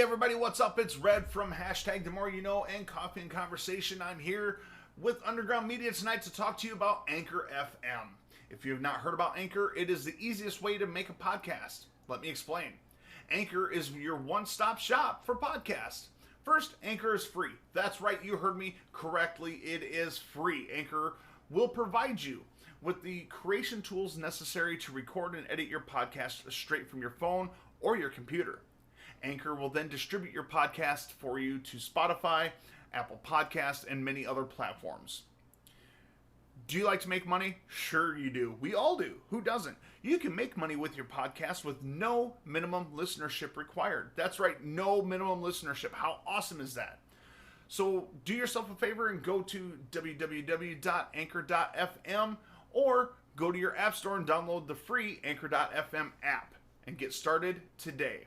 everybody, what's up? It's Red from hashtag The More You Know and Coffee and Conversation. I'm here with Underground Media tonight to talk to you about Anchor FM. If you have not heard about Anchor, it is the easiest way to make a podcast. Let me explain. Anchor is your one-stop shop for podcasts. First, Anchor is free. That's right, you heard me correctly. It is free. Anchor will provide you with the creation tools necessary to record and edit your podcast straight from your phone or your computer. Anchor will then distribute your podcast for you to Spotify, Apple Podcasts, and many other platforms. Do you like to make money? Sure you do. We all do. Who doesn't? You can make money with your podcast with no minimum listenership required. That's right, no minimum listenership. How awesome is that? So do yourself a favor and go to www.anchor.fm or go to your app store and download the free Anchor.fm app and get started today.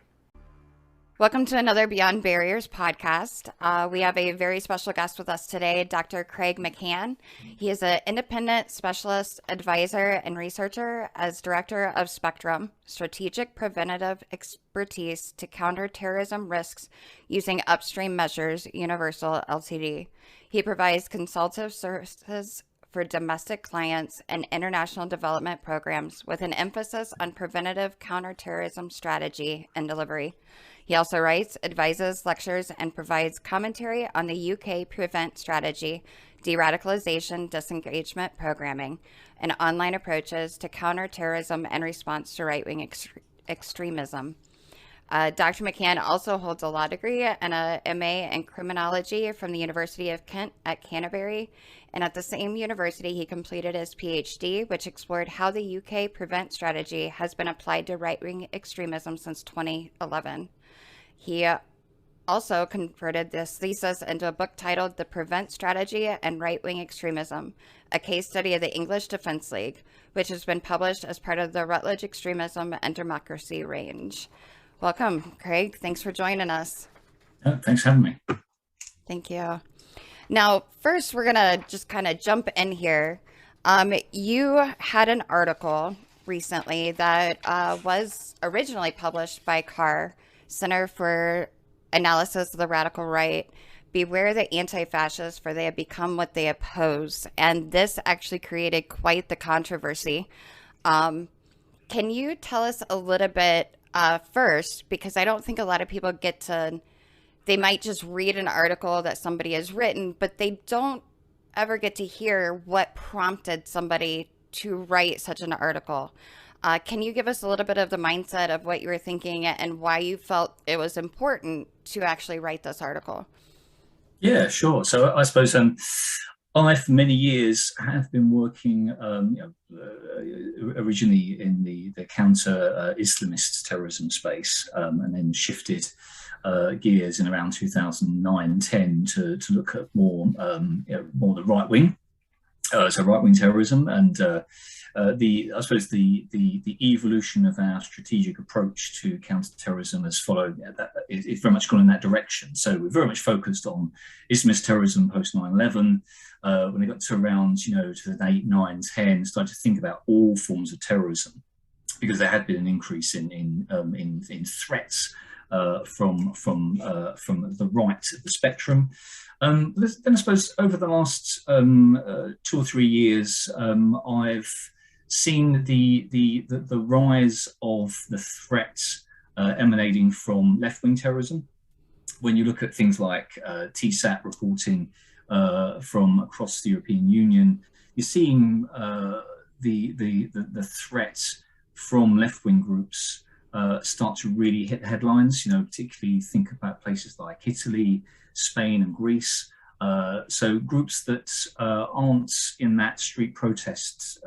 Welcome to another Beyond Barriers podcast. We have a very special guest with us today, Dr. Craig McCann. He is an independent specialist advisor and researcher as director of Spectrum, strategic preventative expertise to counter terrorism risks using upstream measures, Universal Ltd. He provides consultative services for domestic clients and international development programs with an emphasis on preventative counterterrorism strategy and delivery. He also writes, advises, lectures, and provides commentary on the UK Prevent Strategy, de-radicalization, disengagement programming, and online approaches to counterterrorism and response to right-wing extremism. Dr. McCann also holds a law degree and a MA in criminology from the University of Kent at Canterbury. And at the same university, he completed his PhD, which explored how the UK Prevent Strategy has been applied to right-wing extremism since 2011. He also converted this thesis into a book titled The Prevent Strategy and Right-Wing Extremism, a case study of the English Defense League, which has been published as part of the Routledge Extremism and Democracy range. Welcome, Craig. Thanks for joining us. Thanks for having me. Thank you. Now, first, we're going to just kind of jump in here. You had an article recently that was originally published by CAR, Center for Analysis of the Radical Right. Beware the anti-fascists, for they have become what they oppose. And this actually created quite the controversy. Can you tell us a little bit first, because I don't think a lot of people get to, they might just read an article that somebody has written, but they don't ever get to hear what prompted somebody to write such an article. Can you give us a little bit of the mindset of what you were thinking and why you felt it was important to actually write this article? Yeah, sure. So I suppose I, for many years, have been working originally in the counter-Islamist terrorism space, and then shifted gears in around 2009-10 to look at more the right wing, so right wing terrorism, and I suppose the evolution of our strategic approach to counterterrorism has followed that. It's very much gone in that direction. So we're very much focused on Islamist terrorism post 9/11. When it got to around 2008, 9, 10, started to think about all forms of terrorism, because there had been an increase in threats from the right of the spectrum. Then I suppose over the last 2 or 3 years, I've seen the rise of the threats emanating from left-wing terrorism. When you look at things like TSAT reporting from across the European Union, you're seeing the threats from left-wing groups start to really hit the headlines. Particularly think about places like Italy, Spain, and Greece. So groups that aren't in that street protest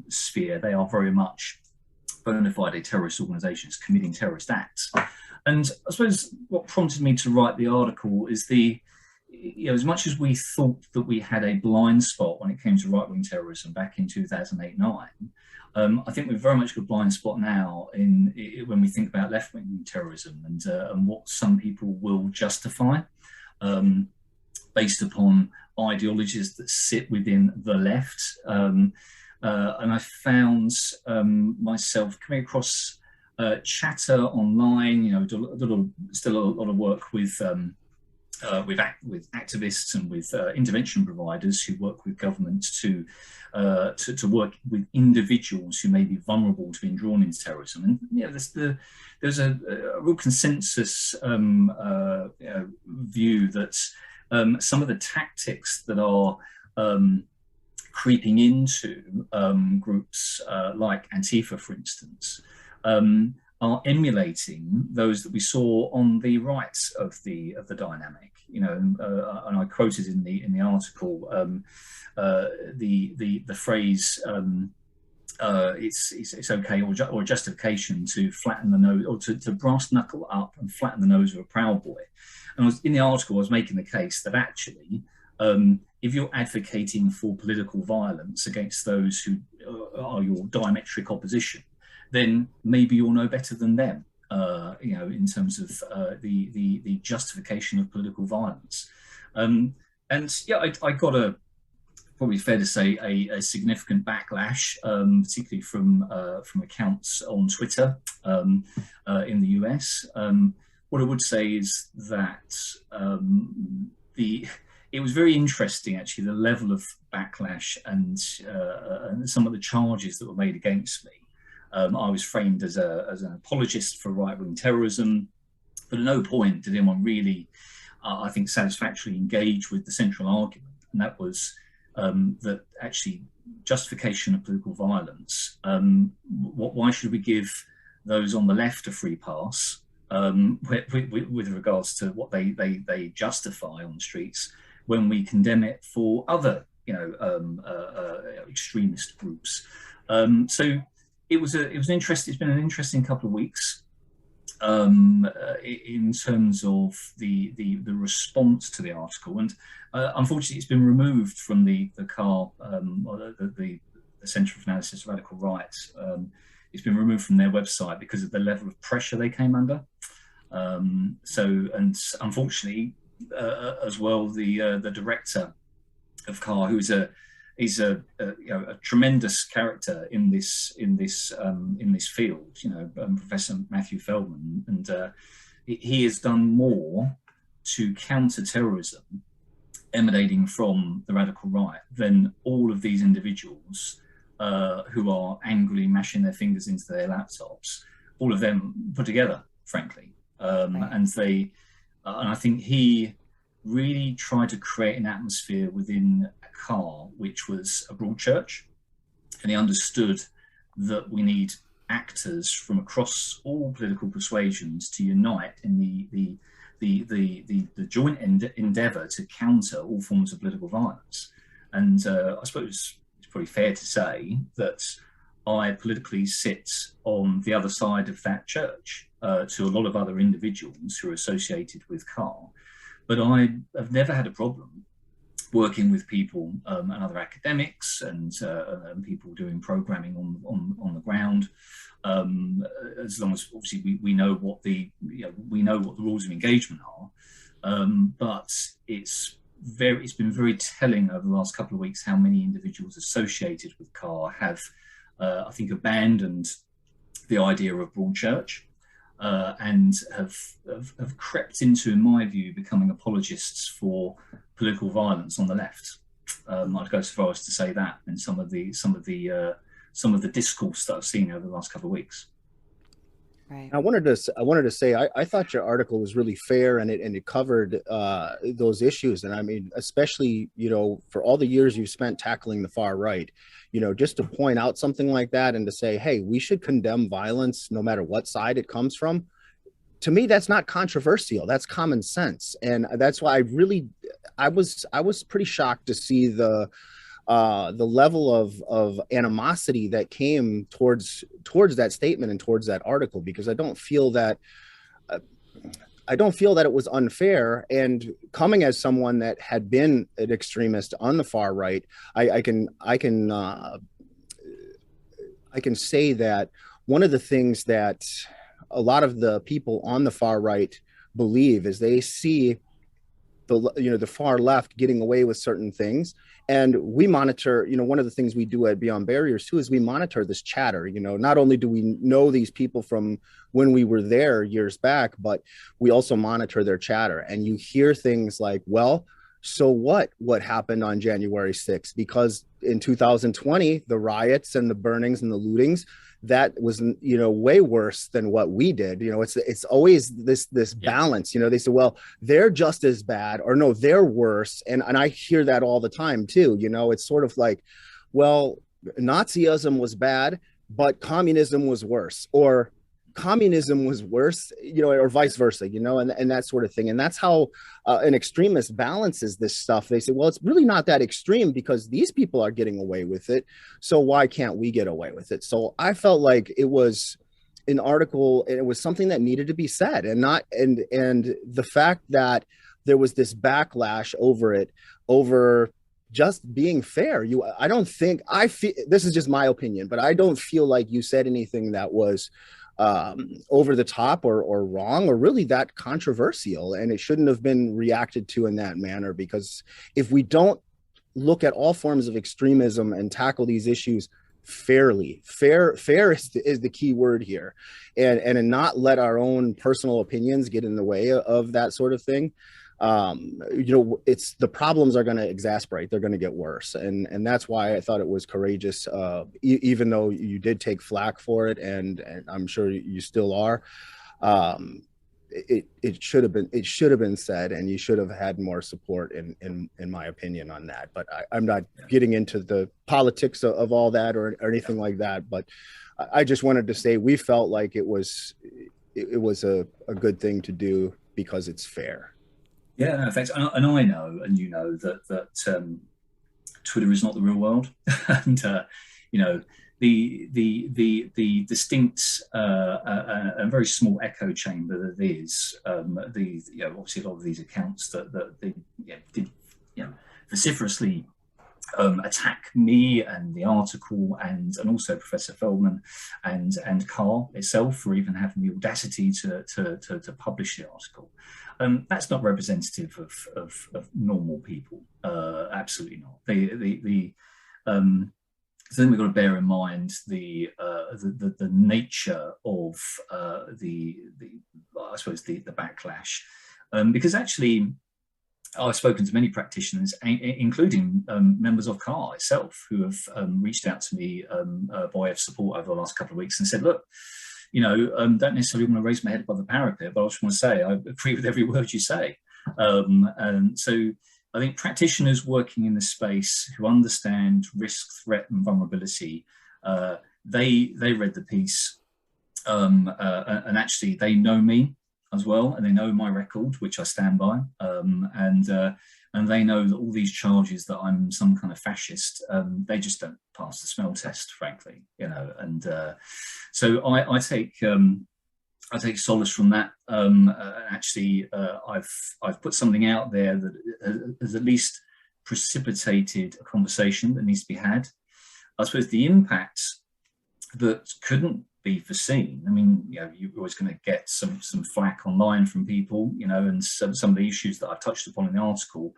sphere, they are very much bona fide terrorist organizations committing terrorist acts. And I suppose what prompted me to write the article is as much as we thought that we had a blind spot when it came to right-wing terrorism back in 2008-9, I think we've very much got a blind spot now when we think about left-wing terrorism and what some people will justify based upon ideologies that sit within the left. And I found myself coming across chatter online. Still a lot of work with activists and with intervention providers who work with governments to work with individuals who may be vulnerable to being drawn into terrorism. And there's a real consensus view that some of the tactics that are creeping into groups like Antifa, for instance, are emulating those that we saw on the right of the dynamic. And I quoted in the article the phrase it's okay, or justification to flatten the nose, or to brass knuckle up and flatten the nose of a Proud Boy. And in the article I was making the case that actually if you're advocating for political violence against those who are your diametric opposition, then maybe you're no better than them, in terms of the justification of political violence. I got probably fair to say a significant backlash, particularly from accounts on Twitter in the US. What I would say is that it was very interesting, actually, the level of backlash and some of the charges that were made against me. I was framed as an apologist for right-wing terrorism, but at no point did anyone really, I think, satisfactorily engage with the central argument, and that was that actually justification of political violence. Why should we give those on the left a free pass with regards to what they justify on the streets, when we condemn it for other, extremist groups? So it's been an interesting couple of weeks in terms of the response to the article, and unfortunately it's been removed from the CAR, the Centre for Analysis of Radical Rights. It's been removed from their website because of the level of pressure they came under. And unfortunately, as well, the director of CAR, who's he's a tremendous character in this field, Professor Matthew Feldman, and he has done more to counter terrorism emanating from the radical right than all of these individuals who are angrily mashing their fingers into their laptops, all of them put together, frankly. Right. And I think he really tried to create an atmosphere within CAR, which was a broad church, and he understood that we need actors from across all political persuasions to unite in the joint endeavour to counter all forms of political violence. And I suppose it's probably fair to say that I politically sit on the other side of that church to a lot of other individuals who are associated with CAR. But I have never had a problem working with people and other academics and people doing programming on the ground, as long as obviously we know what the rules of engagement are. But it's been very telling over the last couple of weeks how many individuals associated with CAR have, I think, abandoned the idea of broad church. And have crept into, in my view, becoming apologists for political violence on the left. I'd go so far as to say that in some of the discourse that I've seen over the last couple of weeks. Right. I wanted to say I thought your article was really fair, and it covered those issues. And I mean, especially for all the years you've spent tackling the far right, just to point out something like that and to say, hey, we should condemn violence no matter what side it comes from. To me, that's not controversial. That's common sense, and that's why I was pretty shocked to see the level of animosity that came towards that statement and towards that article, because I don't feel that it was unfair. And coming as someone that had been an extremist on the far right, I can say that one of the things that a lot of the people on the far right believe is they see the far left getting away with certain things. And we monitor, one of the things we do at Beyond Barriers too is we monitor this chatter. Not only do we know these people from when we were there years back, but we also monitor their chatter. And you hear things like, well, so what happened on January 6th? Because in 2020, the riots and the burnings and the lootings, that was, way worse than what we did. It's always this balance. They say, well, they're just as bad, or no, they're worse. And I hear that all the time too. It's sort of like, well, Nazism was bad, but communism was worse, or communism was worse, or vice versa, and that sort of thing. And that's how an extremist balances this stuff. They say, well, it's really not that extreme because these people are getting away with it. So why can't we get away with it? So I felt like it was an article, and it was something that needed to be said, and the fact that there was this backlash over just being fair. I feel, this is just my opinion, but I don't feel like you said anything that was over the top or wrong or really that controversial, and it shouldn't have been reacted to in that manner. Because if we don't look at all forms of extremism and tackle these issues fairly, fair is the key word here, and not let our own personal opinions get in the way of that sort of thing, it's the problems are going to exasperate. They're going to get worse. And that's why I thought it was courageous, even though you did take flack for it. And I'm sure you still are. It should have been said, and you should have had more support in my opinion on that. But I'm not getting into the politics of all that or anything like that. But I just wanted to say, we felt like it was a good thing to do because it's fair. Yeah, no, thanks. And I know, and that Twitter is not the real world, and the distinct and very small echo chamber that is obviously a lot of these accounts that they did vociferously attack me and the article, and also Professor Feldman and Carr itself for even having the audacity to publish the article. That's not representative of normal people. Absolutely not. So then we've got to bear in mind the nature of the backlash, because actually I've spoken to many practitioners, including members of CAR itself, who have reached out to me by way of support over the last couple of weeks and said, look, don't necessarily want to raise my head above the parapet, but I just want to say I agree with every word you say. And so I think practitioners working in this space who understand risk, threat, and vulnerability, they read the piece, and actually they know me as well, and they know my record, which I stand by, and they know that all these charges that I'm some kind of fascist, they just don't pass the smell test, frankly, and so I take solace from that. Actually, I've put something out there that has at least precipitated a conversation that needs to be had. I suppose the impact that couldn't be foreseen. I mean, you're always going to get some flack online from people, and some of the issues that I've touched upon in the article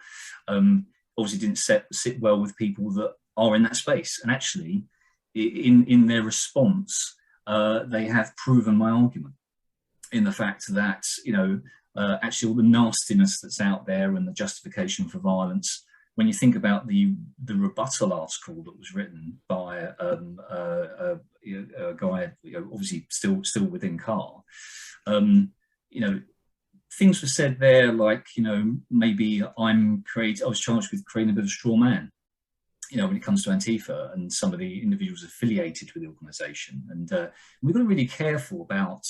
obviously didn't sit well with people that are in that space. And actually, in their response, they have proven my argument in the fact that actually all the nastiness that's out there and the justification for violence. When you think about the rebuttal article that was written by a guy, obviously still within CAR, things were said there like, maybe I was charged with creating a bit of a straw man, when it comes to Antifa and some of the individuals affiliated with the organisation. And we've got to be really careful about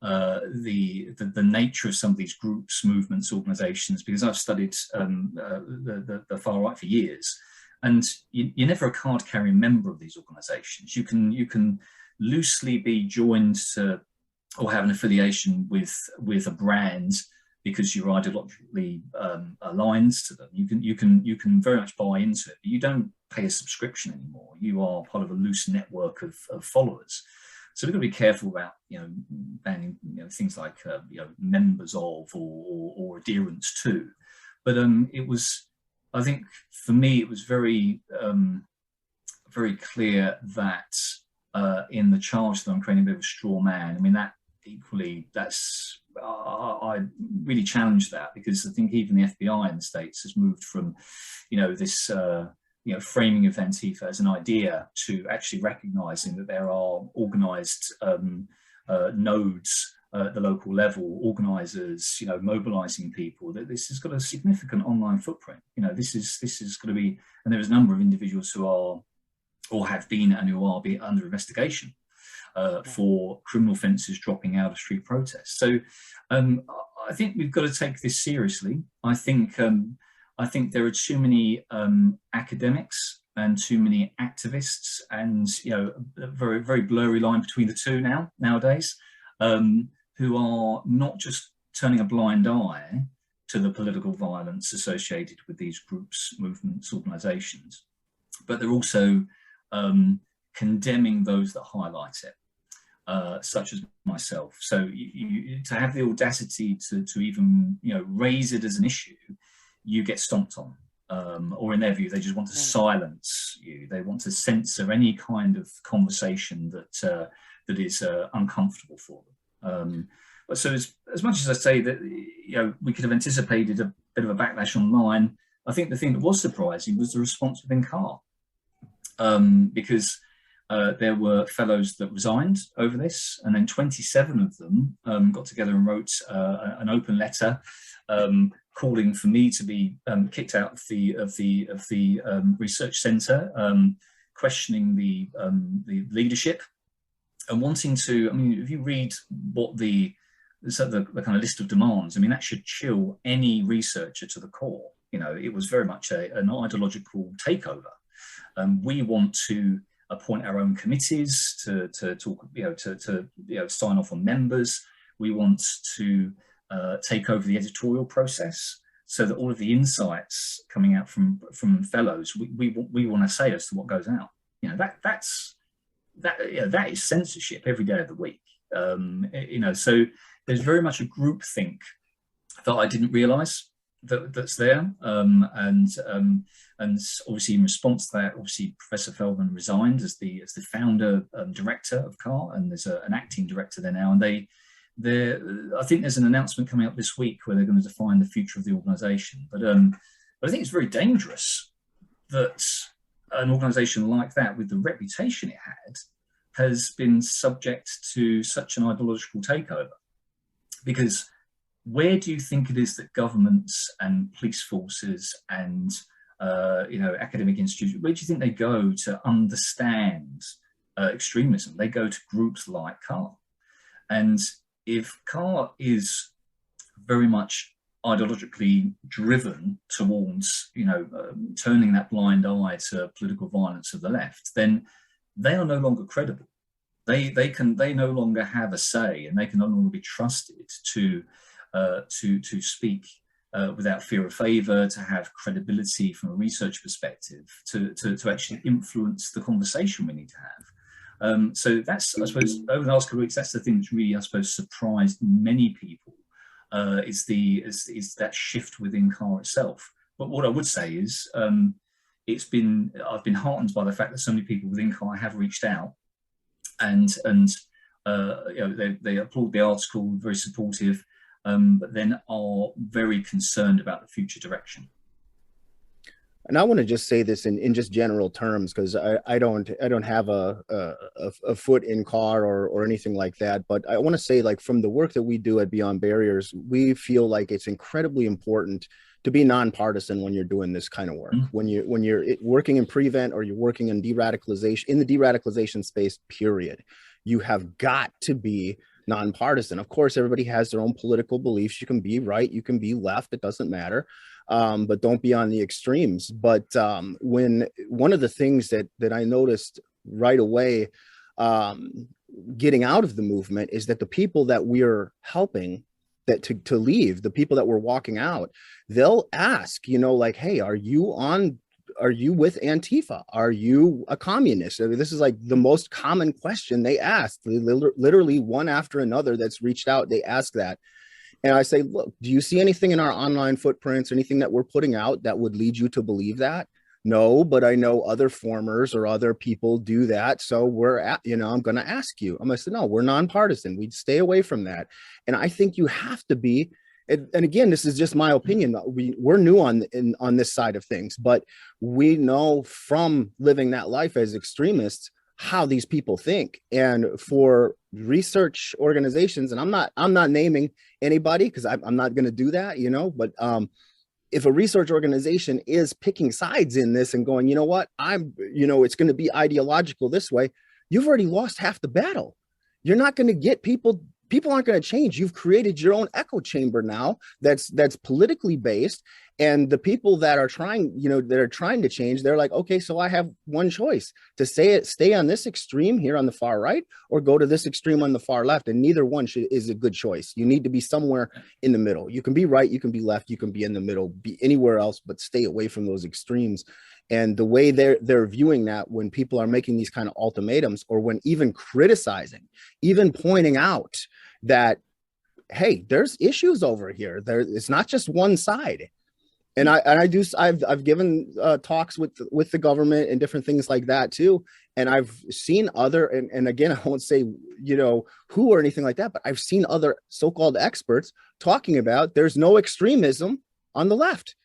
the nature of some of these groups, movements, organizations, because I've studied the far right for years, and you're never a card-carrying member of these organizations. You can loosely be joined to or have an affiliation with a brand because you're ideologically aligned to them. You can very much buy into it, but you don't pay a subscription anymore. You are part of a loose network of followers. So we've got to be careful about, banning things like members of or adherence to. But it was, I think for me, it was very, very clear that in the charge that I'm creating a bit of a straw man. I mean, that equally, that's, I really challenge that, because I think even the FBI in the States has moved from, this, framing of Antifa as an idea to actually recognizing that there are organized nodes at the local level, organizers, mobilizing people, that this has got a significant online footprint. This is going to be, and there's a number of individuals who are, or have been, and who are under investigation for criminal offences dropping out of street protests. So I think we've got to take this seriously. I think there are too many academics and too many activists, and a very, very blurry line between the two nowadays, who are not just turning a blind eye to the political violence associated with these groups, movements, organisations, but they're also condemning those that highlight it, such as myself. So to have the audacity to even raise it as an issue, you get stomped on, or in their view, they just want to silence you. They want to censor any kind of conversation that is uncomfortable for them. So as much as I say that we could have anticipated a bit of a backlash online, I think the thing that was surprising was the response within CAR. Because there were fellows that resigned over this, and then 27 of them got together and wrote an open letter calling for me to be kicked out of the research centre, questioning the leadership, and wanting to. I mean, if you read what the kind of list of demands, I mean, that should chill any researcher to the core. It was very much an ideological takeover. We want to appoint our own committees to talk, to sign off on members. We want to take over the editorial process, so that all of the insights coming out from fellows, we want to say as to what goes out. That is censorship every day of the week. So there's very much a groupthink that I didn't realise that's there, and obviously in response to that, obviously Professor Feldman resigned as the founder director of CAR, and there's an acting director there now, and I think there's an announcement coming up this week where they're going to define the future of the organisation. But I think it's very dangerous that an organisation like that, with the reputation it had, has been subject to such an ideological takeover. Because where do you think it is that governments and police forces and academic institutions, where do you think they go to understand extremism? They go to groups like CAR. And if CAR is very much ideologically driven towards, turning that blind eye to political violence of the left, then they are no longer credible. They no longer have a say, and they can no longer be trusted to speak without fear of favour, to have credibility from a research perspective, to actually influence the conversation we need to have. So that's, I suppose, over the last couple of weeks, that's the thing that's really, I suppose, surprised many people, is that shift within CAR itself. But what I would say is, I've been heartened by the fact that so many people within CAR have reached out, and they applaud the article, very supportive, but then are very concerned about the future direction. And I want to just say this in just general terms, because I don't have a foot in CAR or anything like that. But I want to say, like, from the work that we do at Beyond Barriers, we feel like it's incredibly important to be nonpartisan when you're doing this kind of work. Mm-hmm. When you're working in prevent, or you're working in de-radicalization, in the de-radicalization space, period, you have got to be nonpartisan. Of course, everybody has their own political beliefs. You can be right, you can be left, it doesn't matter. But don't be on the extremes. But when one of the things that I noticed right away, getting out of the movement, is that the people that we're helping to leave, the people that we're walking out, they'll ask, like, hey, are you with Antifa? Are you a communist? I mean, this is like the most common question they ask. Literally one after another that's reached out, they ask that. And I say, look, do you see anything in our online footprints, anything that we're putting out that would lead you to believe that? No, but I know other formers or other people do that. So I'm going to ask you. I'm going to say, no, we're nonpartisan. We'd stay away from that. And I think you have to be, and again, this is just my opinion. We're new on this side of things, but we know from living that life as extremists how these people think. And for research organizations, and I'm not naming anybody because I'm not going to do that, but if a research organization is picking sides in this and going, you know what, it's going to be ideological this way, you've already lost half the battle. You're not going to get people aren't going to change. You've created your own echo chamber now that's politically based. And the people that are trying to change, they're like, okay, so I have one choice to stay on this extreme here on the far right or go to this extreme on the far left. And neither one is a good choice. You need to be somewhere in the middle. You can be right, you can be left, you can be in the middle, be anywhere else, but stay away from those extremes. And the way they're viewing that when people are making these kind of ultimatums, or when even criticizing, even pointing out that, hey, there's issues over here. It's not just one side. And I've given talks with the government and different things like that too. And I've seen other, and again, I won't say, who or anything like that, but I've seen other so-called experts talking about there's no extremism on the left.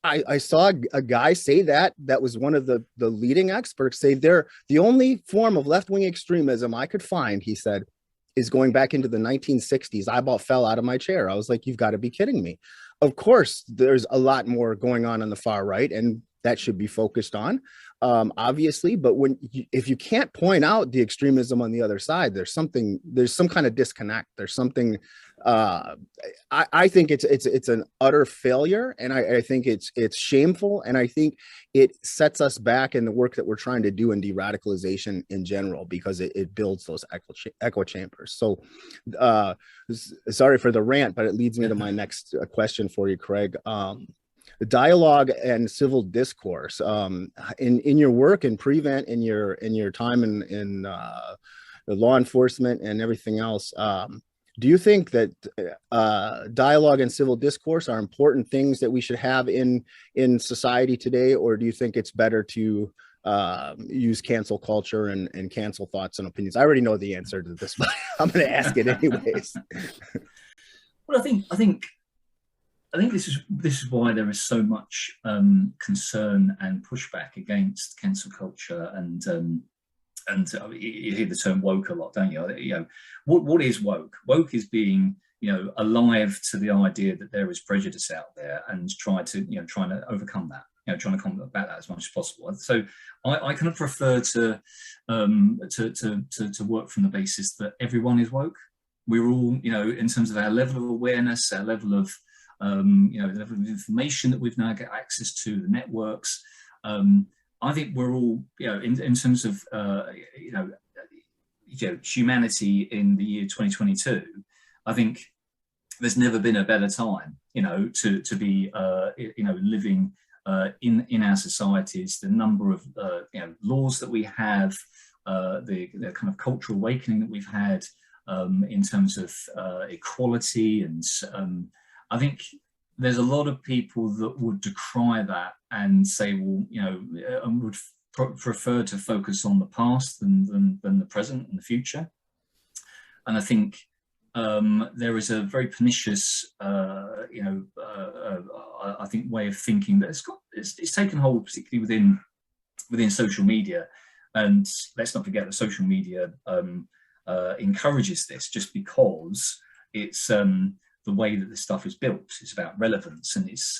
I saw a guy say that was one of the leading experts say the only form of left-wing extremism I could find, he said, is going back into the 1960s. I about fell out of my chair. I was like, you've got to be kidding me. Of course, there's a lot more going on the far right, and that should be focused on, obviously. But if you can't point out the extremism on the other side, there's some kind of disconnect. There's something. I think it's an utter failure, and I think it's shameful, and I think it sets us back in the work that we're trying to do in de-radicalization in general, because it builds those echo chambers. So sorry for the rant, but it leads me to my next question for you, Craig. Dialogue and civil discourse in your work in prevent, in your time in law enforcement and everything else. Do you think that dialogue and civil discourse are important things that we should have in society today, or do you think it's better to use cancel culture and cancel thoughts and opinions? I already know the answer to this, but I'm going to ask it anyways. Well, I think this is why there is so much concern and pushback against cancel culture, and you hear the term woke a lot, don't you? What is woke? Woke is being alive to the idea that there is prejudice out there and trying to overcome that. Trying to combat that as much as possible. So I kind of prefer to work from the basis that everyone is woke. We're all, in terms of our level of awareness, our level of the level of information that we've now got access to, the networks. I think we're all, in terms of, humanity in the year 2022. I think there's never been a better time, to be, living in our societies. The number of, laws that we have, the kind of cultural awakening that we've had in terms of equality, and I think there's a lot of people that would decry that and say, well, and would prefer to focus on the past than the present and the future. And I think there is a very pernicious, I think, way of thinking that it's taken hold, particularly within social media. And let's not forget that social media encourages this, just because it's the way that this stuff is built. It's about relevance, and it's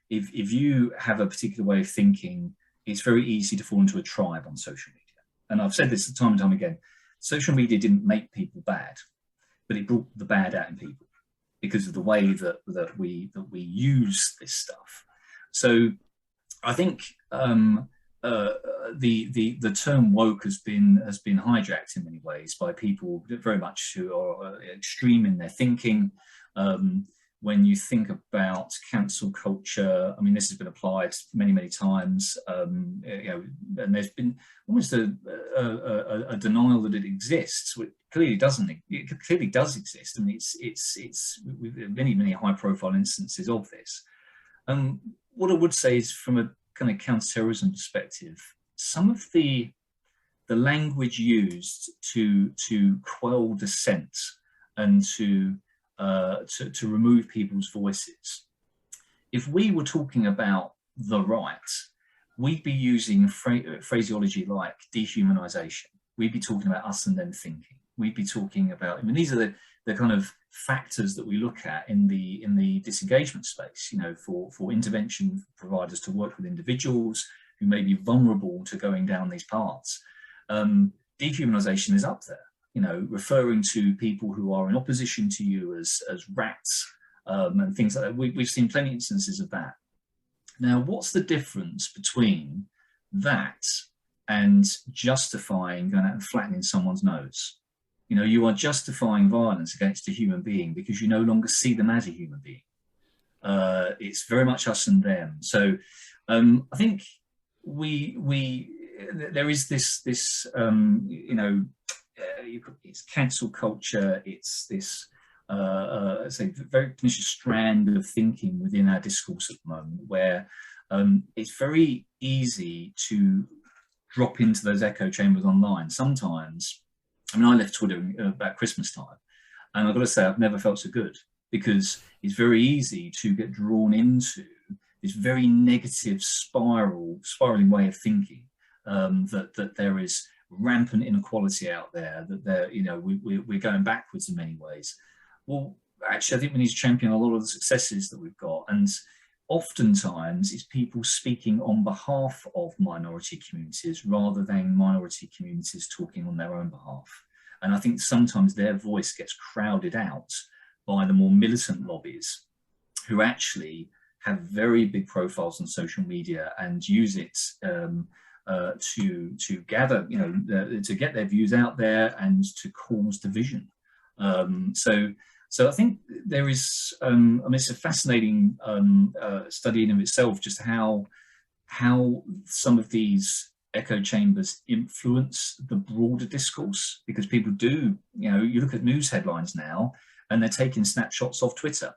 if you have a particular way of thinking, it's very easy to fall into a tribe on social media. And I've said this time and time again, social media didn't make people bad, but it brought the bad out in people because of the way that we use this stuff. So I think the term woke has been hijacked in many ways by people very much who are extreme in their thinking. When you think about cancel culture, I mean, this has been applied many, many times, and there's been almost a denial that it exists, clearly doesn't. It clearly does exist. I mean, it's with many high-profile instances of this. What I would say is, from a kind of counterterrorism perspective, some of the language used to quell dissent and to remove people's voices. If we were talking about the right, we'd be using phraseology like dehumanization. We'd be talking about us and them thinking. We'd be talking about, I mean, these are the kind of factors that we look at in the disengagement space, you know, for intervention providers to work with individuals who may be vulnerable to going down these paths. Dehumanization is up there, you know, referring to people who are in opposition to you as rats, and things like that. We've seen plenty of instances of that. Now, what's the difference between that and justifying going out and flattening someone's nose? You know, you are justifying violence against a human being because you no longer see them as a human being. It's very much us and them. So I think there is this you know, it's cancel culture. It's this say very pernicious strand of thinking within our discourse at the moment, where it's very easy to drop into those echo chambers online. Sometimes, I mean, I left Twitter about Christmas time, and I've got to say, I've never felt so good, because it's very easy to get drawn into this very negative spiraling way of thinking, that there is rampant inequality out there, that there, you know, we're going backwards in many ways. Well, actually, I think we need to champion a lot of the successes that we've got, and oftentimes it's people speaking on behalf of minority communities rather than minority communities talking on their own behalf. And I think sometimes their voice gets crowded out by the more militant lobbies, who actually have very big profiles on social media and use it to gather, you know, to get their views out there and to cause division. So I think there is, I mean, it's a fascinating study in of itself, just how some of these echo chambers influence the broader discourse, because people do, you know, you look at news headlines now and they're taking snapshots of Twitter.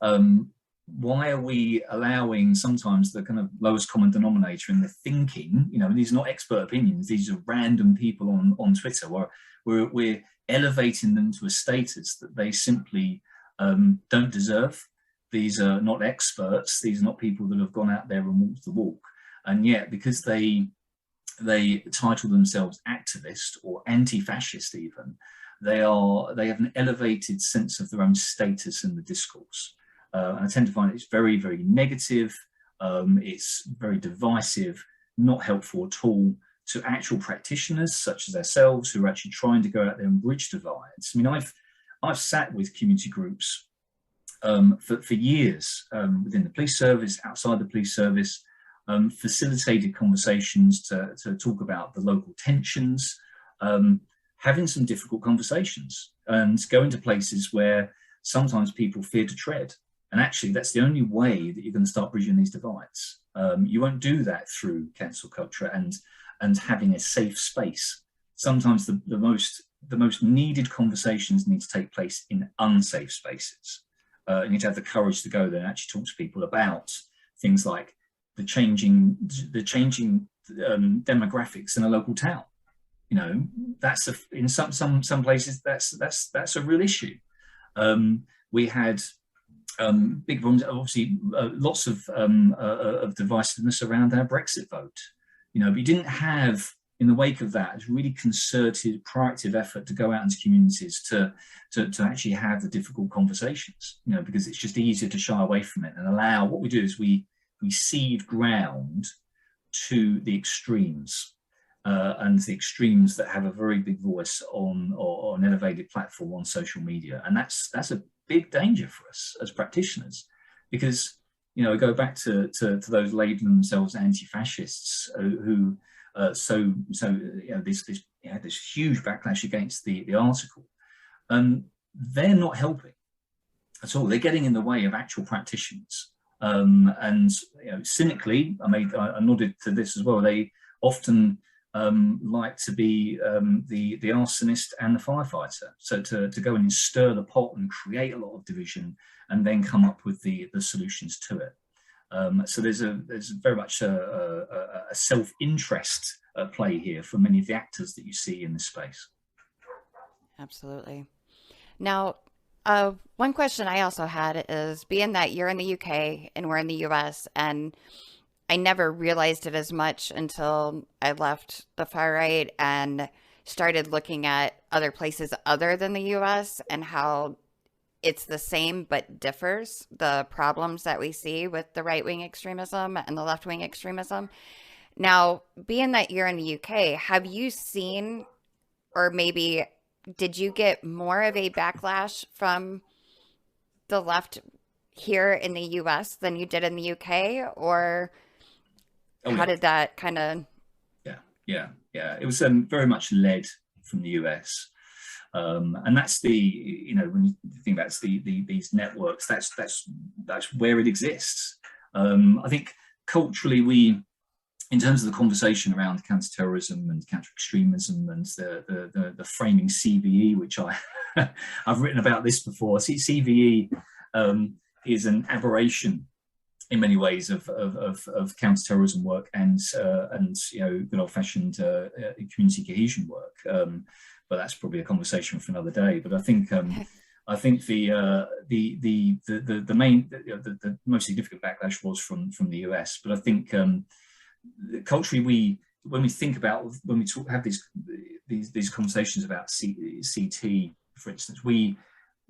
Why are we allowing sometimes the kind of lowest common denominator in the thinking, you know, these are not expert opinions, these are random people on Twitter, where we're elevating them to a status that they simply don't deserve. These are not experts, these are not people that have gone out there and walked the walk. And yet, because they title themselves activist or anti-fascist even, they have an elevated sense of their own status in the discourse. And I tend to find it's very, very negative. It's very divisive, not helpful at all to actual practitioners such as ourselves, who are actually trying to go out there and bridge divides. I mean, I've sat with community groups for years within the police service, outside the police service, facilitated conversations to talk about the local tensions, having some difficult conversations, and going to places where sometimes people fear to tread. And actually, that's the only way that you're going to start bridging these divides. You won't do that through cancel culture and having a safe space. Sometimes the most needed conversations need to take place in unsafe spaces. You need to have the courage to go there and actually talk to people about things like the changing demographics in a local town. You know, that's in some places that's a real issue. We had big problems, obviously, lots of divisiveness around our Brexit vote. You know, we didn't have, in the wake of that, a really concerted, proactive effort to go out into communities to actually have the difficult conversations. You know, because it's just easier to shy away from it and allow. What we do is we cede ground to the extremes, and the extremes that have a very big voice on an elevated platform on social media, and that's a big danger for us as practitioners, because, you know, go back to those labeling themselves anti-fascists who so you know, this huge backlash against the article, they're not helping at all. They're getting in the way of actual practitioners, and, you know, cynically, I nodded to this as well. They often like to be the arsonist and the firefighter. So to go in and stir the pot and create a lot of division and then come up with the solutions to it. So there's very much a self-interest at play here for many of the actors that you see in this space. Absolutely. Now, one question I also had is, being that you're in the UK and we're in the US, and I never realized it as much until I left the far right and started looking at other places other than the US and how it's the same but differs, the problems that we see with the right-wing extremism and the left-wing extremism. Now, being that you're in the UK, have you seen, or maybe did you get more of a backlash from the left here in the US than you did in the UK? Or how did that kind of... Yeah. It was very much led from the US. And that's when you think that's these networks, that's where it exists. I think culturally, in terms of the conversation around counterterrorism and counter-extremism and the framing CVE, which I've written about this before. CVE is an aberration in many ways of counterterrorism work and good old-fashioned community cohesion work. But that's probably a conversation for another day. But I think the most significant backlash was from the US. But I think culturally, when we have these conversations about CT, for instance, we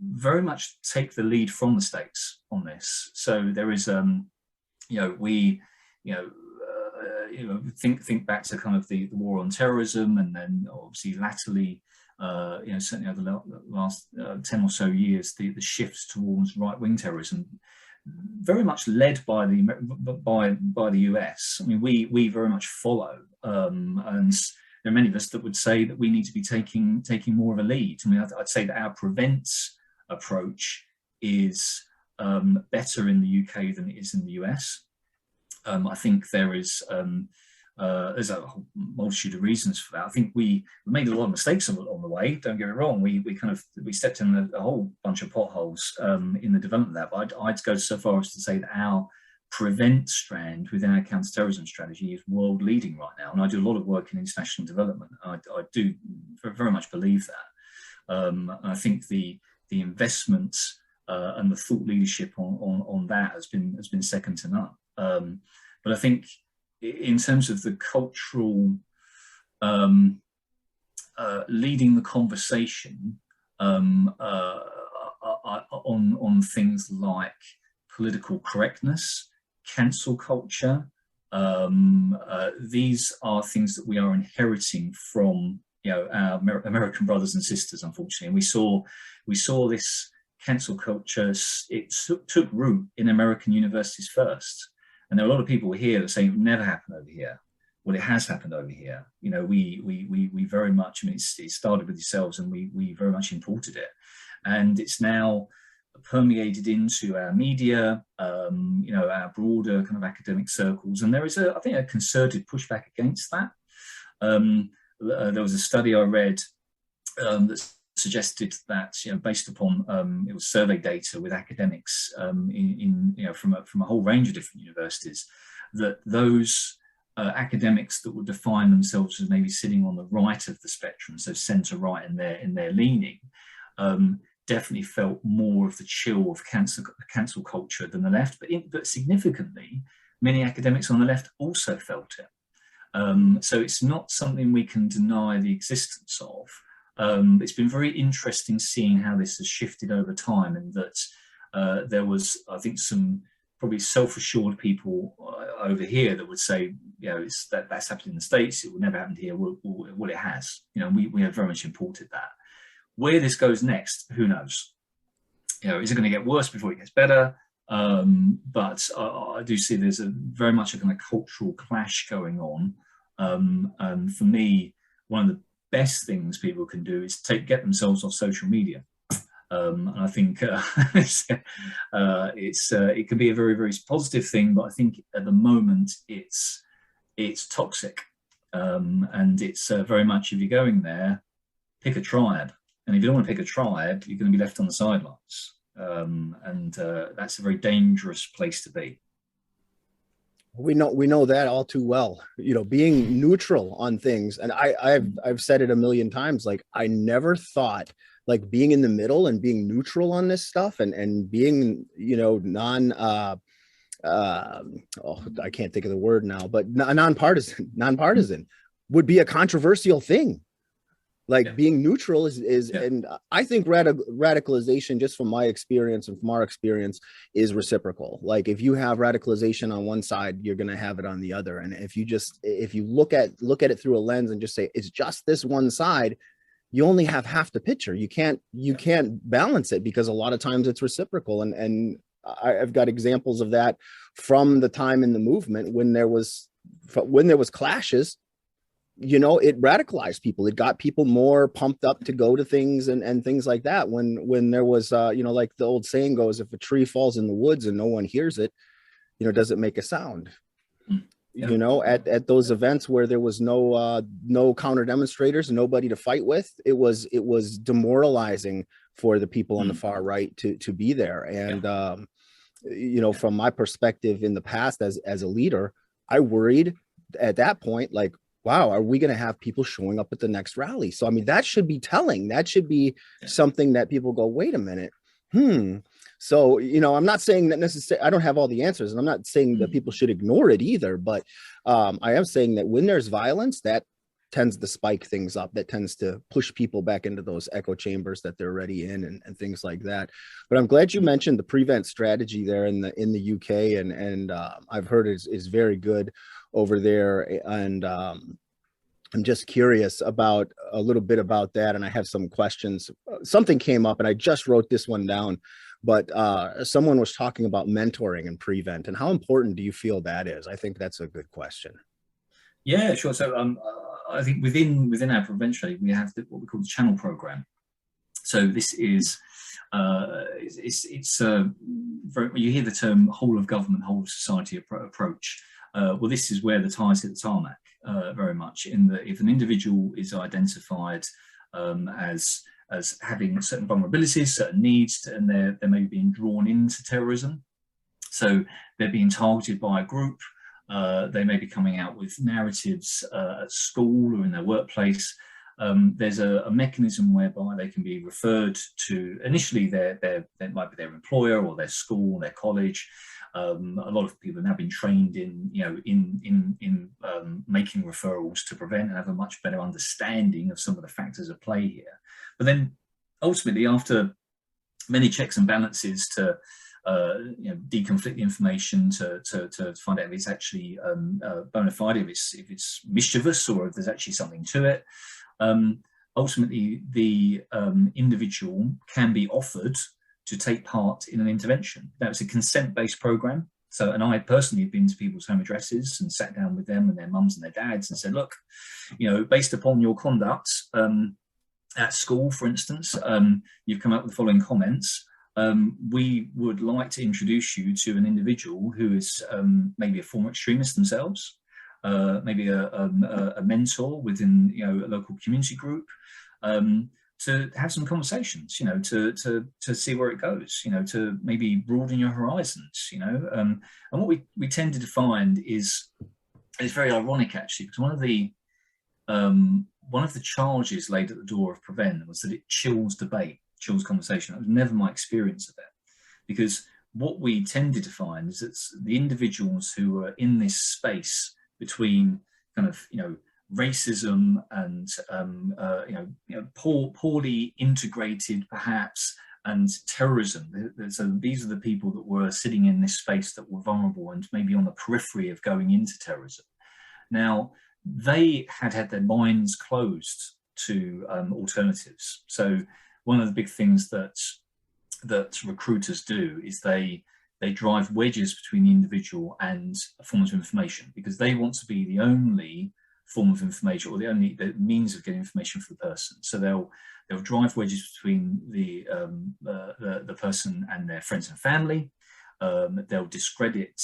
very much take the lead from the States on this. So there is, think back to kind of the war on terrorism, and then obviously latterly, certainly over the last 10 or so years, the shifts towards right-wing terrorism, very much led by the US. I mean, we very much follow, and there are many of us that would say that we need to be taking more of a lead. I mean, I'd say that our prevent approach is better in the UK than it is in the US. I think there's a whole multitude of reasons for that. I think we made a lot of mistakes on the way. Don't get me wrong. We stepped in a whole bunch of potholes in the development of that. But I'd go so far as to say that our prevent strand within our counterterrorism strategy is world leading right now. And I do a lot of work in international development. I do very much believe that. And I think the investment and the thought leadership on that has been second to none. But I think in terms of the cultural leading the conversation on things like political correctness, cancel culture, these are things that we are inheriting from our American brothers and sisters, unfortunately. And we saw this cancel culture, it took root in American universities first. And there are a lot of people here that say it never happened over here. Well, it has happened over here. We very much, I mean, it started with yourselves, and we very much imported it. And it's now permeated into our media, our broader kind of academic circles. And there is, I think, a concerted pushback against that. There was a study I read that suggested that, based upon it was survey data with academics from a whole range of different universities, that those academics that would define themselves as maybe sitting on the right of the spectrum, so centre right in their leaning, definitely felt more of the chill of cancel culture than the left. But significantly, many academics on the left also felt it. So it's not something we can deny the existence of. It's been very interesting seeing how this has shifted over time, and that there was, I think, some probably self-assured people over here that would say, that's happened in the States, it will never happen here. Well, it has. We have very much imported that. Where this goes next, who knows? Is it going to get worse before it gets better? But I do see there's very much a kind of cultural clash going on. And for me, one of the best things people can do is get themselves off social media. And I think it can be a very, very positive thing, but I think at the moment it's toxic. And it's very much, if you're going there, pick a tribe. And if you don't want to pick a tribe, you're going to be left on the sidelines. That's a very dangerous place to be. We know that all too well. Being neutral on things, and I've said it a million times. Like, I never thought, like, being in the middle and being neutral on this stuff, and being I can't think of the word now, but nonpartisan would be a controversial thing. Like, being neutral is and I think radicalization, just from my experience and from our experience, is reciprocal. Like, if you have radicalization on one side, you're going to have it on the other. And if you look at it through a lens and just say it's just this one side, you only have half the picture. You can't balance it, because a lot of times it's reciprocal. And I've got examples of that from the time in the movement when there was clashes. It radicalized people. It got people more pumped up to go to things and things like that. When there was, like the old saying goes, if a tree falls in the woods and no one hears it, does it make a sound? Yeah. At those events where there was no counter demonstrators, nobody to fight with, it was demoralizing for the people on the far right to be there. And, from my perspective in the past as a leader, I worried at that point, like, wow, are we going to have people showing up at the next rally? So, I mean, that should be telling. That should be something that people go, wait a minute. So, I'm not saying that necessarily I don't have all the answers, and I'm not saying that people should ignore it either. But I am saying that when there's violence, that tends to spike things up. That tends to push people back into those echo chambers that they're already in, and things like that. But I'm glad you mentioned the prevent strategy there in the UK, and I've heard is very good over there. And I'm just curious about a little bit about that, and I have some questions. Something came up, and I just wrote this one down, but someone was talking about mentoring and prevent, and how important do you feel that is? I think that's a good question. Yeah, sure. So I think within our prevention, we have what we call the channel program. So this is it's you hear the term whole of government, whole of society approach. Well, this is where the tires hit the tarmac, very much, in that if an individual is identified as having certain vulnerabilities, certain needs, and they're maybe being drawn into terrorism, so they're being targeted by a group, they may be coming out with narratives at school or in their workplace. There's a mechanism whereby they can be referred to initially that might be their employer or their school, their college. A lot of people have now been trained in making referrals to prevent, and have a much better understanding of some of the factors at play here. But then ultimately, after many checks and balances to deconflict the information, to find out if it's actually bona fide, if it's mischievous, or if there's actually something to it, ultimately the individual can be offered to take part in an intervention. Now, it's a consent-based program. So, and I personally have been to people's home addresses and sat down with them and their mums and their dads and said, look, based upon your conduct at school, for instance, you've come up with the following comments. We would like to introduce you to an individual who is maybe a former extremist themselves, maybe a mentor within a local community group, to have some conversations, to see where it goes, to maybe broaden your horizons, and what we tended to find is, it's very ironic actually, because one of the charges laid at the door of Prevent was that it chills debate, chills conversation. That was never my experience of it, because what we tended to find is that the individuals who were in this space between kind of racism and poorly integrated perhaps, and terrorism. So these are the people that were sitting in this space that were vulnerable and maybe on the periphery of going into terrorism. Now, they had their minds closed to alternatives. So one of the big things that recruiters do is they drive wedges between the individual and forms of information, because they want to be the only form of information, or the means of getting information for the person. So they'll drive wedges between the person and their friends and family. They'll discredit,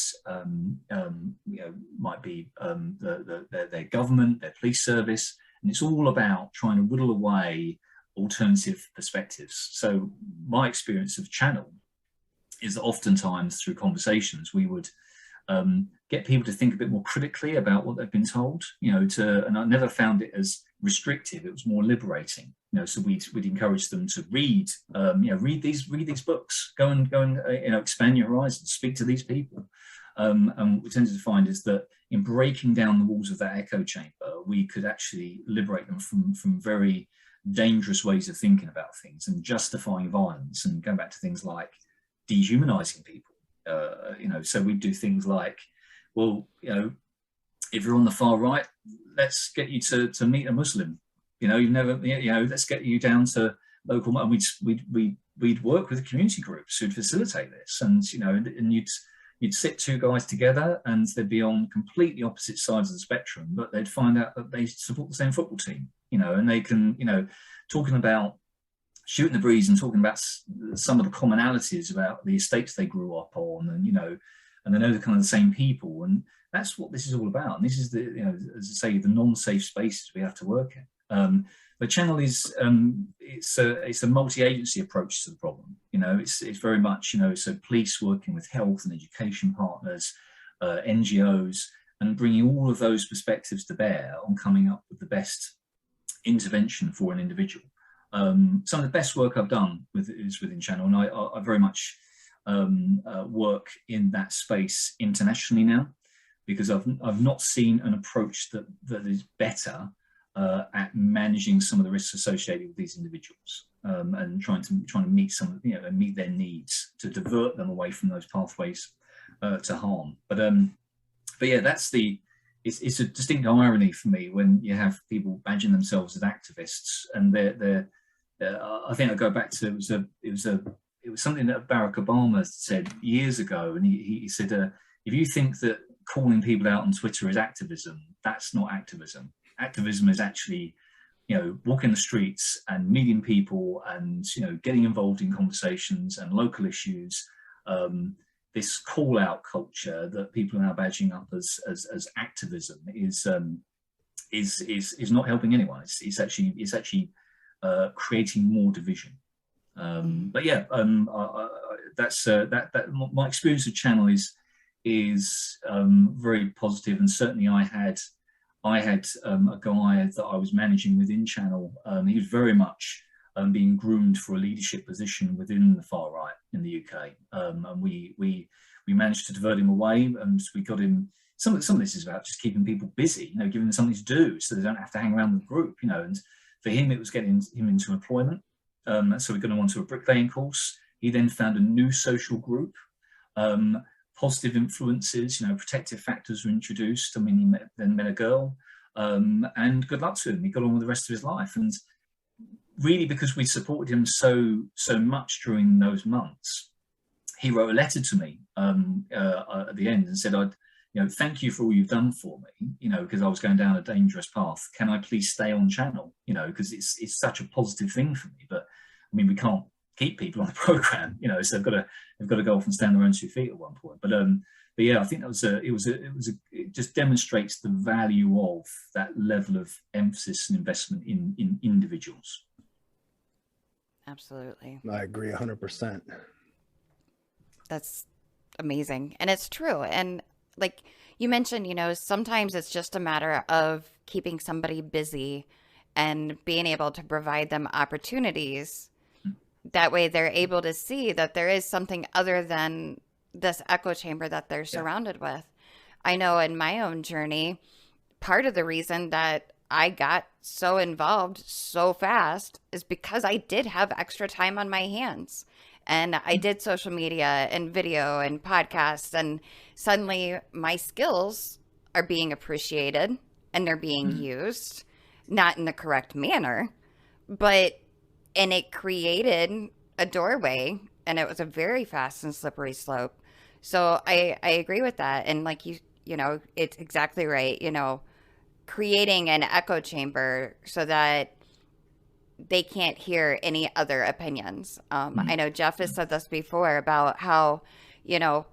might be their government, their police service, and it's all about trying to whittle away alternative perspectives. So my experience of channel is that oftentimes through conversations we would get people to think a bit more critically about what they've been told, and I never found it as restrictive. It was more liberating, so we'd encourage them to read these books, go and expand your horizons, speak to these people. And what we tended to find is that in breaking down the walls of that echo chamber, we could actually liberate them from very dangerous ways of thinking about things and justifying violence, and going back to things like dehumanizing people. So we do things like, well, if you're on the far right, let's get you to meet a Muslim. Let's get you down to local, and we'd work with community groups who'd facilitate this, and you'd sit two guys together, and they'd be on completely opposite sides of the spectrum, but they'd find out that they support the same football team, and they can, talking about shooting the breeze and talking about some of the commonalities about the estates they grew up on, and and they know they're kind of the same people, and that's what this is all about. And this is the, as I say, the non-safe spaces we have to work in. The channel is it's a multi-agency approach to the problem. It's very much so police working with health and education partners, NGOs, and bringing all of those perspectives to bear on coming up with the best intervention for an individual. Some of the best work I've done is within channel, and I very much work in that space internationally now, because I've not seen an approach that is better at managing some of the risks associated with these individuals, and trying to meet and meet their needs, to divert them away from those pathways to harm. But yeah, it's a distinct irony for me when you have people badging themselves as activists, and they're I think I go back to it was something that Barack Obama said years ago, and he said, if you think that calling people out on Twitter is activism, that's not activism. Activism is actually, walking the streets and meeting people and, getting involved in conversations and local issues. This call out culture that people are now badging up as activism is not helping anyone. It's actually creating more division. But yeah, my experience of channel is very positive, and certainly I had a guy that I was managing within channel. He was very much being groomed for a leadership position within the far right in the UK, and we managed to divert him away, and we got him. Some of this is about just keeping people busy, giving them something to do so they don't have to hang around the group, and for him it was getting him into employment. So we got him onto a bricklaying course. He then found a new social group. Positive influences, protective factors were introduced. I mean, he met a girl, and good luck to him. He got on with the rest of his life. And really, because we supported him so much during those months, he wrote a letter to me at the end and said, thank you for all you've done for me, because I was going down a dangerous path. Can I please stay on channel? Because it's such a positive thing for me. But I mean, we can't keep people on the program, so they've got to go off and stand on their own 2 feet at one point. But yeah, I think it just demonstrates the value of that level of emphasis and investment in individuals. Absolutely. I agree 100%. That's amazing. And it's true. And like you mentioned, sometimes it's just a matter of keeping somebody busy and being able to provide them opportunities. That way they're able to see that there is something other than this echo chamber that they're surrounded with. I know in my own journey, part of the reason that I got so involved so fast is because I did have extra time on my hands. And I did social media and video and podcasts, and suddenly my skills are being appreciated and they're being used, not in the correct manner, and it created a doorway, and it was a very fast and slippery slope. So I agree with that. And like it's exactly right. Creating an echo chamber so that they can't hear any other opinions. I know Jeff has said this before about how, you know,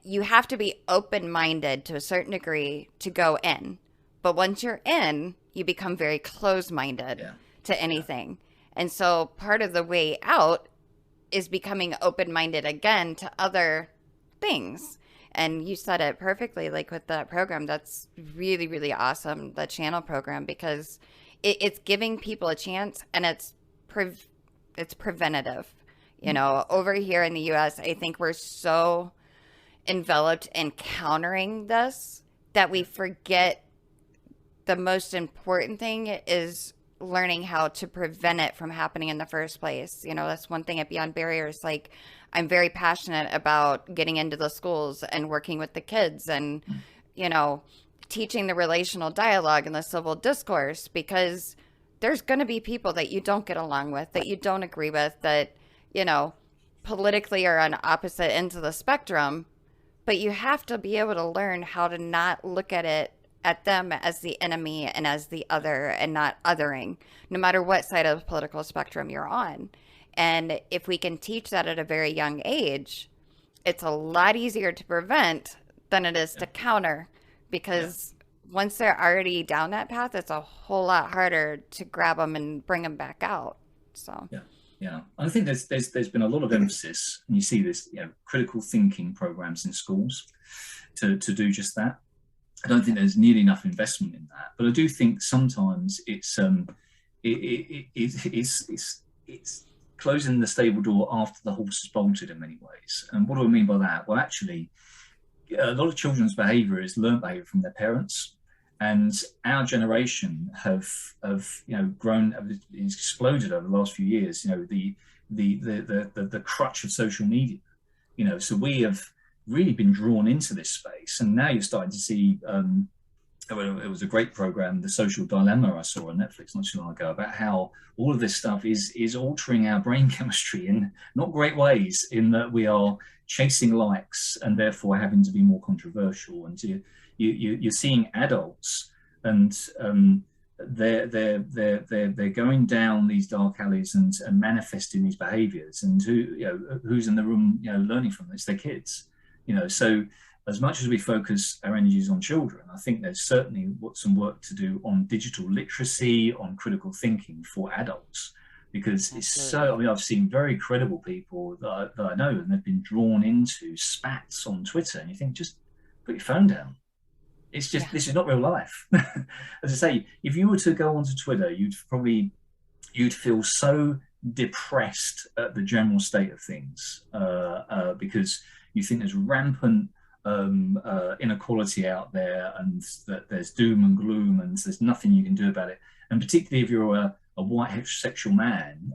you have to be open-minded to a certain degree to go in. But once you're in, you become very closed-minded to anything. And so part of the way out is becoming open-minded again to other things. And you said it perfectly, like with that program. That's really, really awesome, the channel program, because it's giving people a chance, and it's preventative. You know, over here in the US, I think we're so enveloped in countering this that we forget the most important thing is learning how to prevent it from happening in the first place. You know, that's one thing at Beyond Barriers. Like, I'm very passionate about getting into the schools and working with the kids and, you know, teaching the relational dialogue and the civil discourse, because there's going to be people that you don't get along with, that you don't agree with, that, you know, politically are on opposite ends of the spectrum. But you have to be able to learn how to not look at them as the enemy and as the other, and not othering, no matter what side of the political spectrum you're on. And if we can teach that at a very young age, it's a lot easier to prevent than it is to counter, because once they're already down that path, it's a whole lot harder to grab them and bring them back out. So yeah, I think there's been a lot of emphasis, and you see this, you know, critical thinking programs in schools to do just that. I don't think there's nearly enough investment in that, but I do think sometimes it's closing the stable door after the horse has bolted in many ways. And what do I mean by that? Well, actually, a lot of children's behaviour is learned behaviour from their parents, and our generation have you know, grown, it's exploded over the last few years. You know, the crutch of social media. You know, so we have really been drawn into this space, and now you're starting to see. It was a great program, The Social Dilemma, I saw on Netflix not too long ago, about how all of this stuff is altering our brain chemistry in not great ways, in that we are chasing likes and therefore having to be more controversial. And you're seeing adults, and they're going down these dark alleys and manifesting these behaviours. And who's in the room, you know, learning from this? Their kids. You know, so as much as we focus our energies on children, I think there's certainly some work to do on digital literacy, on critical thinking for adults, because it's so, I mean, I've seen very credible people that I know, and they've been drawn into spats on Twitter, and you think, just put your phone down. It's just, this is not real life. As I say, if you were to go onto Twitter, you'd feel so depressed at the general state of things, because you think there's rampant inequality out there, and that there's doom and gloom, and there's nothing you can do about it. And particularly if you're a white heterosexual man,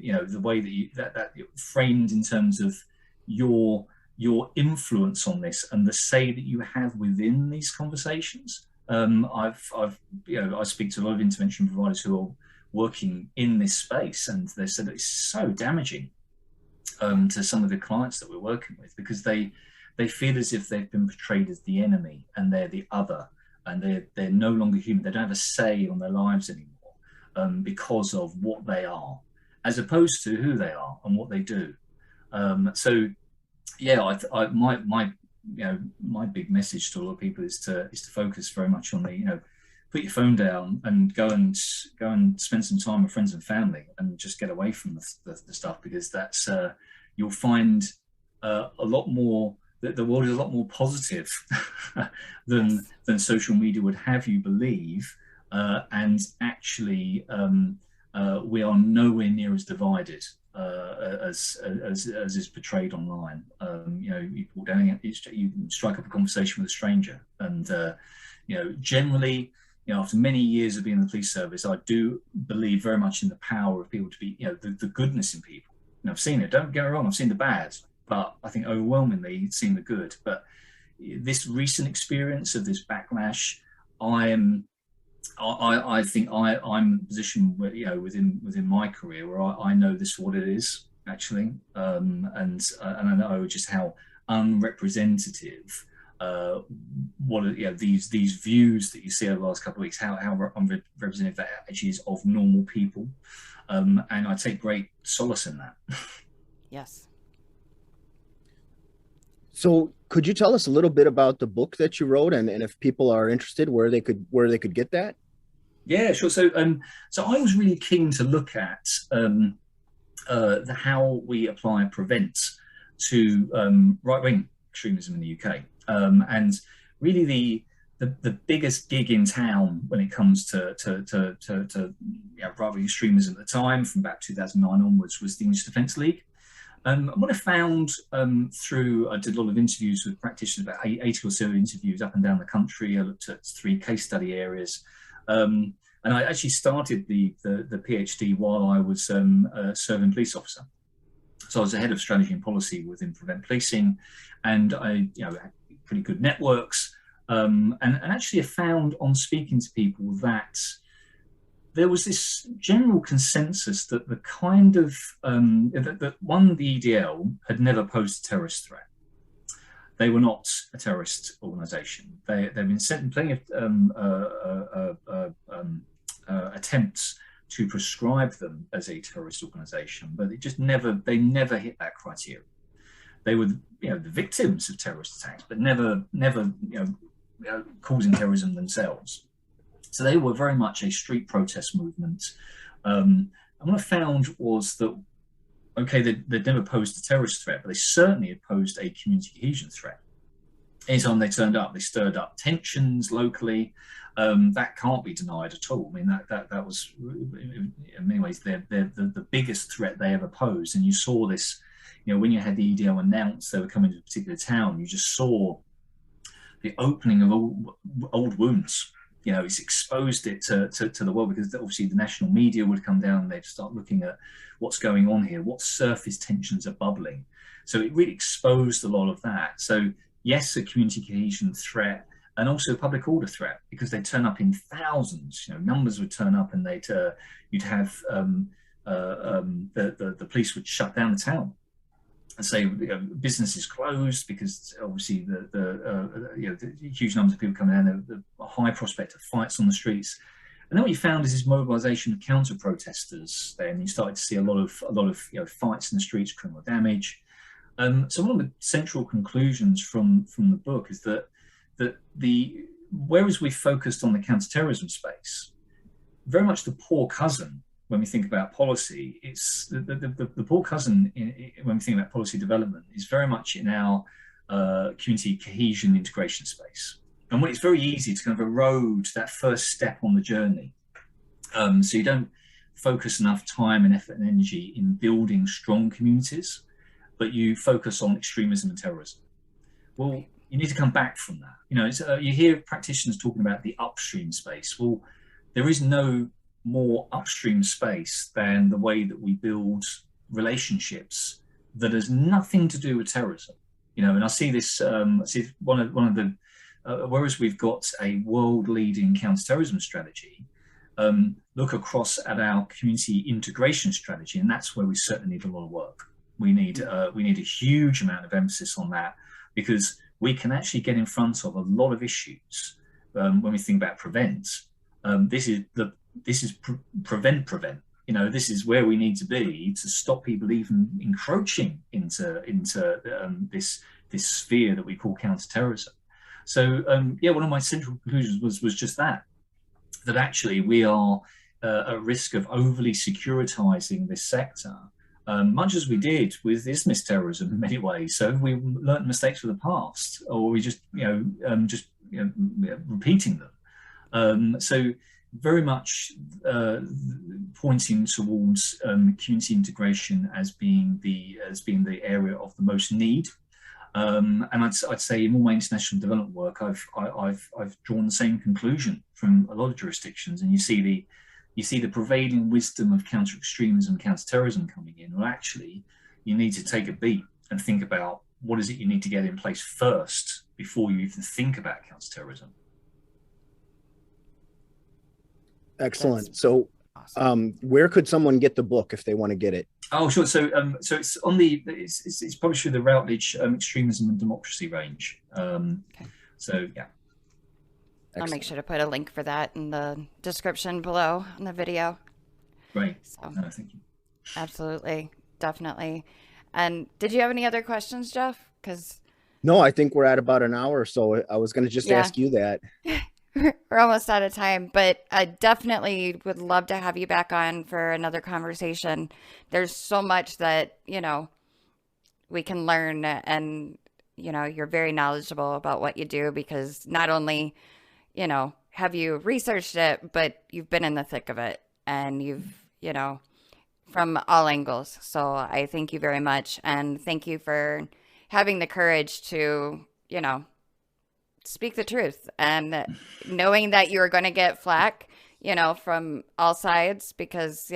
you know, the way that you're framed in terms of your influence on this and the say that you have within these conversations. I speak to a lot of intervention providers who are working in this space, and they said that it's so damaging to some of the clients that we're working with, because they feel as if they've been portrayed as the enemy, and they're the other, and they're no longer human. They don't have a say on their lives anymore, because of what they are, as opposed to who they are and what they do. So yeah, my big message to a lot of people is to focus very much on the, you know, put your phone down and go and spend some time with friends and family, and just get away from the stuff, because that's you'll find a lot more, that the world is a lot more positive than social media would have you believe, and actually we are nowhere near as divided as is portrayed online. You know, you walk down, you strike up a conversation with a stranger, and you know, generally, you know, after many years of being in the police service, I do believe very much in the power of people to be, you know, the goodness in people. And I've seen it, don't get me wrong, I've seen the bad, but I think overwhelmingly seen the good. But this recent experience of this backlash, I think I'm in a position where, you know, within my career, where I know this is what it is, actually, and I know just how unrepresentative what are, you know, these views that you see over the last couple of weeks, how unrepresentative that actually is of normal people, and I take great solace in that. Yes. So could you tell us a little bit about the book that you wrote, and if people are interested, where they could get that? Yeah, sure. So I was really keen to look at how we apply prevent to right-wing extremism in the UK, and really the biggest gig in town when it comes to right-wing extremism at the time, from about 2009 onwards, was the English Defence League. And what I found I did a lot of interviews with practitioners, about 80 or so interviews up and down the country. I looked at 3 case study areas. And I actually started the PhD while I was serving police officer. So I was the head of strategy and policy within Prevent Policing, and I had pretty good networks. And actually I found, on speaking to people, that there was this general consensus that the kind of that the EDL had never posed a terrorist threat. They were not a terrorist organisation. They've been sent plenty of attempts to prescribe them as a terrorist organisation, but they never hit that criteria. They were the victims of terrorist attacks, but never causing terrorism themselves. So they were very much a street protest movement. And what I found was that, okay, they'd never posed a terrorist threat, but they certainly had posed a community cohesion threat. Anytime they turned up, they stirred up tensions locally. That can't be denied at all. I mean, that was, in many ways, the biggest threat they ever posed. And you saw this, when you had the EDL announce they were coming to a particular town, you just saw the opening of old wounds. It's exposed it to the world, because obviously the national media would come down and they'd start looking at what's going on here, what surface tensions are bubbling. So it really exposed a lot of that. So yes, a community cohesion threat, and also a public order threat, because they turn up in thousands. Numbers would turn up, and you'd have the police would shut down the town and say business is closed, because obviously the huge numbers of people coming down, the high prospect of fights on the streets. And then what you found is this mobilisation of counter protesters. Then you started to see a lot of fights in the streets, criminal damage. So one of the central conclusions from the book is that whereas we focused on the counterterrorism space, very much the poor cousin, when we think about policy, it's the poor cousin when we think about policy development is very much in our community cohesion integration space. And when it's very easy to kind of erode that first step on the journey. So you don't focus enough time and effort and energy in building strong communities, but you focus on extremism and terrorism. Well, you need to come back from that. You hear practitioners talking about the upstream space. Well, there is no more upstream space than the way that we build relationships that has nothing to do with terrorism. And I see this. One of the whereas we've got a world-leading counterterrorism strategy, look across at our community integration strategy, and that's where we certainly need a lot of work. We need a huge amount of emphasis on that, because we can actually get in front of a lot of issues when we think about prevent. This is prevent. This is where we need to be to stop people even encroaching into this sphere that we call counterterrorism. So one of my central conclusions was just that actually we are at risk of overly securitizing this sector, much as we did with Islamist terrorism in many ways. So we learned mistakes of the past, or we just repeating them. So very much pointing towards community integration as being the area of the most need. And I'd say in all my international development work, I've drawn the same conclusion from a lot of jurisdictions, and you see the prevailing wisdom of counter-extremism, counter-terrorism coming in. Well, actually, you need to take a beat and think about what is it you need to get in place first before you even think about counter-terrorism. Excellent. That's so awesome. Where could someone get the book if they want to get it? Oh, sure. So it's on it's published through the Routledge Extremism and Democracy range. Okay. So yeah. I'll make sure to put a link for that in the description below in the video. Great. So, Thank you. absolutely, definitely. And did you have any other questions, Jeff? Because No, I think we're at about an hour, so I was going to just Yeah. ask you that. We're almost out of time, but I definitely would love to have you back on for another conversation. There's so much that, we can learn, and, you're very knowledgeable about what you do, because not only, have you researched it, but you've been in the thick of it, and you've, from all angles. So I thank you very much. And thank you for having the courage to, speak the truth, and knowing that you're going to get flack, from all sides, because,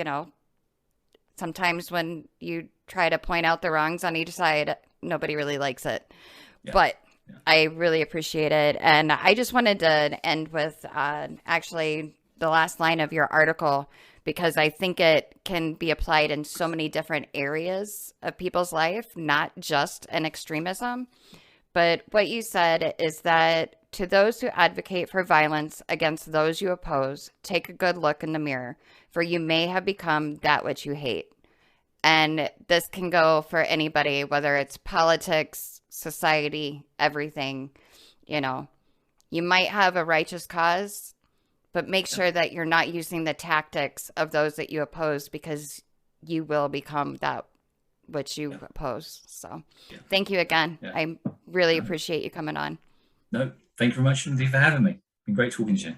sometimes when you try to point out the wrongs on each side, nobody really likes it. Yeah. But I really appreciate it. And I just wanted to end with actually the last line of your article, because I think it can be applied in so many different areas of people's life, not just in extremism. But what you said is that to those who advocate for violence against those you oppose, take a good look in the mirror, for you may have become that which you hate. And this can go for anybody, whether it's politics, society, everything. You might have a righteous cause, but make sure that you're not using the tactics of those that you oppose, because you will become that which you oppose. So thank you again. I really appreciate you coming on. No, thank you very much indeed for having me. Been great talking to you.